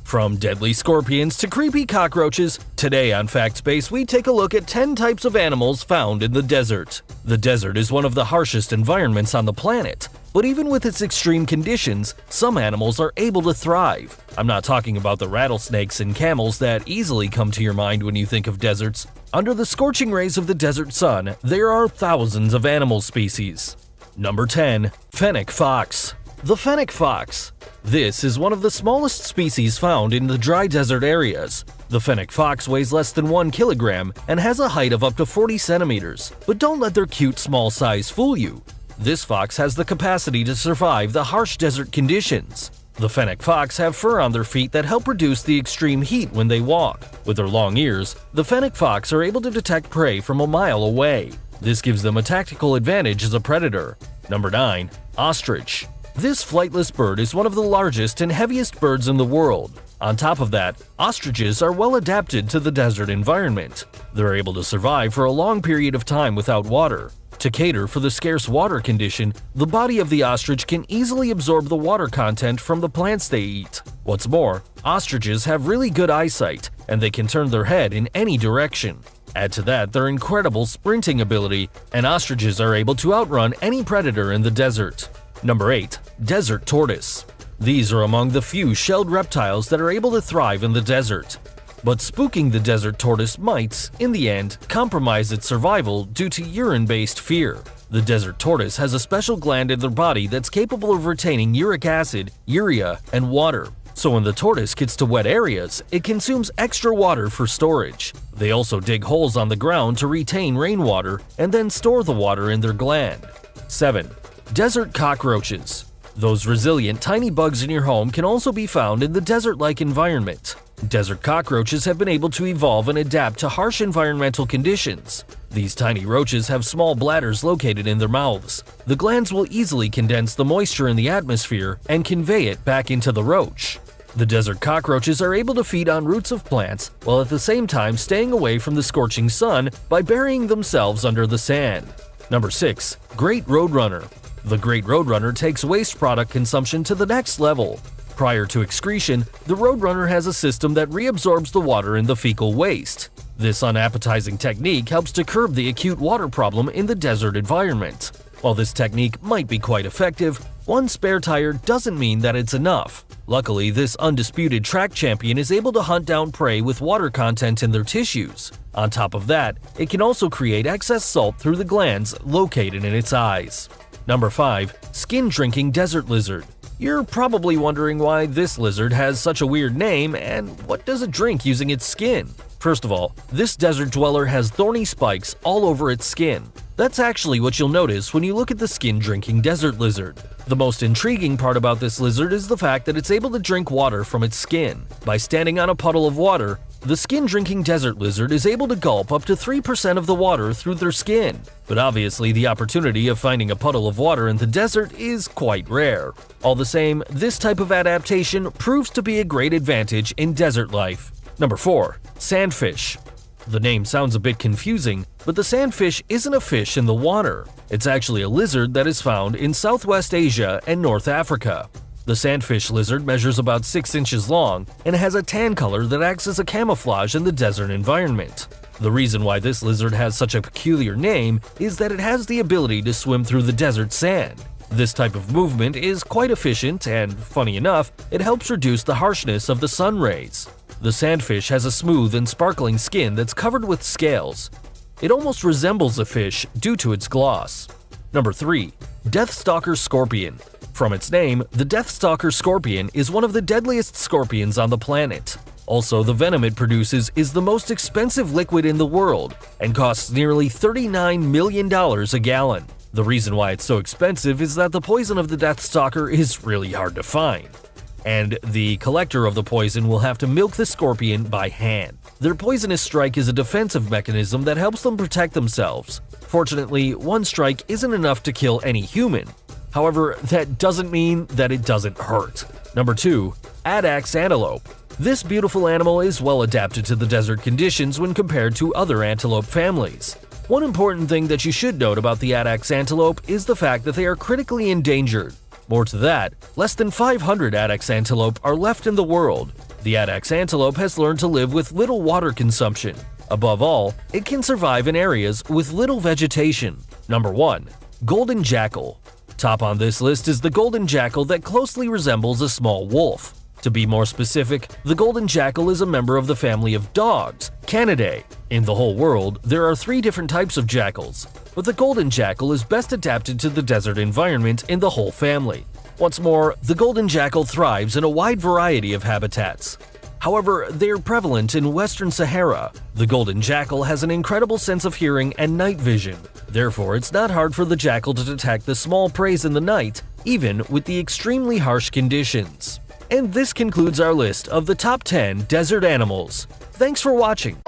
From deadly scorpions to creepy cockroaches, today on Fact Space we take a look at 10 types of animals found in the desert. The desert is one of the harshest environments on the planet, but even with its extreme conditions, some animals are able to thrive. I'm not talking about the rattlesnakes and camels that easily come to your mind when you think of deserts. Under the scorching rays of the desert sun, there are thousands of animal species. Number 10. Fennec fox. The fennec fox. This is one of the smallest species found in the dry desert areas. The fennec fox weighs less than 1 kilogram and has a height of up to 40 centimeters. But don't let their cute small size fool you. This fox has the capacity to survive the harsh desert conditions. The fennec fox have fur on their feet that help reduce the extreme heat when they walk. With their long ears, the fennec fox are able to detect prey from a mile away. This gives them a tactical advantage as a predator. Number 9. Ostrich. This flightless bird is one of the largest and heaviest birds in the world. On top of that, ostriches are well adapted to the desert environment. They're able to survive for a long period of time without water. To cater for the scarce water condition, the body of the ostrich can easily absorb the water content from the plants they eat. What's more, ostriches have really good eyesight, and they can turn their head in any direction. Add to that their incredible sprinting ability, and ostriches are able to outrun any predator in the desert. Number 8. Desert tortoise. These are among the few shelled reptiles that are able to thrive in the desert. But spooking the desert tortoise might, in the end, compromise its survival due to urine-based fear. The desert tortoise has a special gland in their body that's capable of retaining uric acid, urea, and water. So when the tortoise gets to wet areas, it consumes extra water for storage. They also dig holes on the ground to retain rainwater and then store the water in their gland. 7. Desert cockroaches. Those resilient tiny bugs in your home can also be found in the desert-like environment. Desert cockroaches have been able to evolve and adapt to harsh environmental conditions. These tiny roaches have small bladders located in their mouths. The glands will easily condense the moisture in the atmosphere and convey it back into the roach. The desert cockroaches are able to feed on roots of plants while at the same time staying away from the scorching sun by burying themselves under the sand. Number 6. Great roadrunner. The great roadrunner takes waste product consumption to the next level. Prior to excretion, the roadrunner has a system that reabsorbs the water in the fecal waste. This unappetizing technique helps to curb the acute water problem in the desert environment. While this technique might be quite effective, one spare tire doesn't mean that it's enough. Luckily, this undisputed track champion is able to hunt down prey with water content in their tissues. On top of that, it can also create excess salt through the glands located in its eyes. Number 5. Skin-drinking desert lizard. You're probably wondering why this lizard has such a weird name and what does it drink using its skin? First of all, this desert dweller has thorny spikes all over its skin. That's actually what you'll notice when you look at the skin-drinking desert lizard. The most intriguing part about this lizard is the fact that it's able to drink water from its skin. By standing on a puddle of water, the skin-drinking desert lizard is able to gulp up to 3% of the water through their skin. But obviously, the opportunity of finding a puddle of water in the desert is quite rare. All the same, this type of adaptation proves to be a great advantage in desert life. Number 4. Sandfish. The name sounds a bit confusing, but the sandfish isn't a fish in the water. It's actually a lizard that is found in Southwest Asia and North Africa. The sandfish lizard measures about 6 inches long and has a tan color that acts as a camouflage in the desert environment. The reason why this lizard has such a peculiar name is that it has the ability to swim through the desert sand. This type of movement is quite efficient and, funny enough, it helps reduce the harshness of the sun rays. The sandfish has a smooth and sparkling skin that's covered with scales. It almost resembles a fish due to its gloss. Number 3. Deathstalker scorpion. From its name, the Deathstalker scorpion is one of the deadliest scorpions on the planet. Also, the venom it produces is the most expensive liquid in the world and costs nearly $39 million a gallon. The reason why it's so expensive is that the poison of the Deathstalker is really hard to find, and the collector of the poison will have to milk the scorpion by hand. Their poisonous strike is a defensive mechanism that helps them protect themselves. Fortunately, one strike isn't enough to kill any human. However, that doesn't mean that it doesn't hurt. Number 2. Addax antelope. This beautiful animal is well adapted to the desert conditions when compared to other antelope families. One important thing that you should note about the Addax antelope is the fact that they are critically endangered. More to that, less than 500 Addax antelope are left in the world. The addax antelope has learned to live with little water consumption. Above all, it can survive in areas with little vegetation. Number 1. Golden jackal. Top on this list is the golden jackal that closely resembles a small wolf. To be more specific, the golden jackal is a member of the family of dogs, Canidae. In the whole world, there are 3 different types of jackals, but the golden jackal is best adapted to the desert environment in the whole family. Once more, the golden jackal thrives in a wide variety of habitats. However, they are prevalent in Western Sahara. The golden jackal has an incredible sense of hearing and night vision. Therefore, it's not hard for the jackal to detect the small prey in the night, even with the extremely harsh conditions. And this concludes our list of the top 10 desert animals. Thanks for watching.